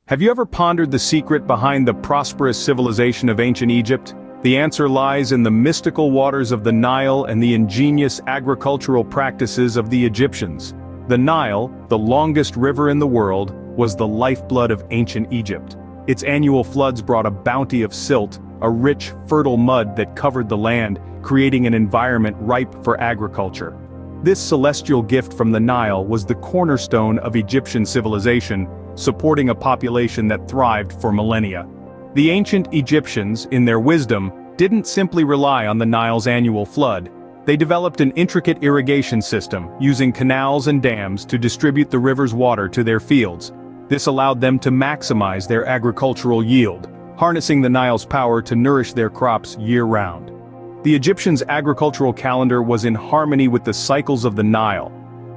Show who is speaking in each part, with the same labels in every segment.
Speaker 1: Have you ever pondered the secret behind the prosperous civilization of ancient Egypt? The answer lies in the mystical waters of the Nile and the ingenious agricultural practices of the Egyptians. The Nile, the longest river in the world, was the lifeblood of ancient Egypt. Its annual floods brought a bounty of silt, a rich, fertile mud that covered the land, creating an environment ripe for agriculture. This celestial gift from the Nile was the cornerstone of Egyptian civilization, supporting a population that thrived for millennia. The ancient Egyptians, in their wisdom, didn't simply rely on the Nile's annual flood. They developed an intricate irrigation system, using canals and dams to distribute the river's water to their fields. This allowed them to maximize their agricultural yield, harnessing the Nile's power to nourish their crops year-round. The Egyptians' agricultural calendar was in harmony with the cycles of the Nile.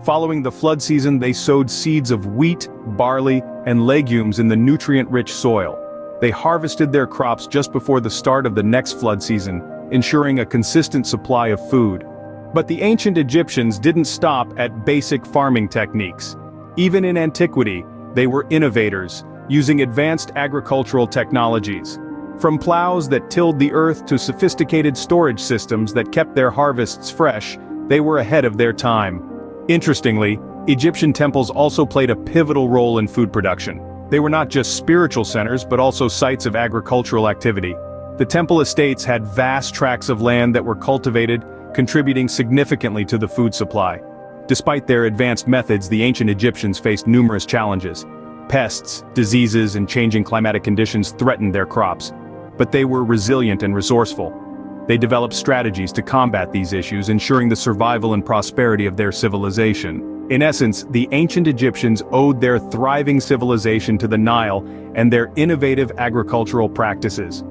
Speaker 1: Following the flood season, they sowed seeds of wheat, barley, and legumes in the nutrient-rich soil. They harvested their crops just before the start of the next flood season, ensuring a consistent supply of food. But the ancient Egyptians didn't stop at basic farming techniques. Even in antiquity, they were innovators, using advanced agricultural technologies. From plows that tilled the earth to sophisticated storage systems that kept their harvests fresh, they were ahead of their time. Interestingly, Egyptian temples also played a pivotal role in food production. They were not just spiritual centers but also sites of agricultural activity. The temple estates had vast tracts of land that were cultivated, contributing significantly to the food supply. Despite their advanced methods, the ancient Egyptians faced numerous challenges. Pests, diseases, and changing climatic conditions threatened their crops. But they were resilient and resourceful. They developed strategies to combat these issues, ensuring the survival and prosperity of their civilization. In essence, the ancient Egyptians owed their thriving civilization to the Nile and their innovative agricultural practices.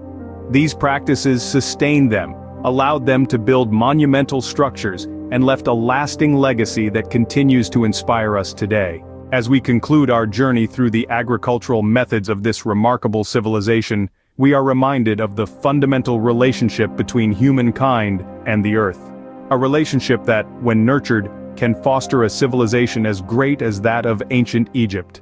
Speaker 1: These practices sustained them, allowed them to build monumental structures, and left a lasting legacy that continues to inspire us today. As we conclude our journey through the agricultural methods of this remarkable civilization, we are reminded of the fundamental relationship between humankind and the earth. A relationship that, when nurtured, can foster a civilization as great as that of ancient Egypt.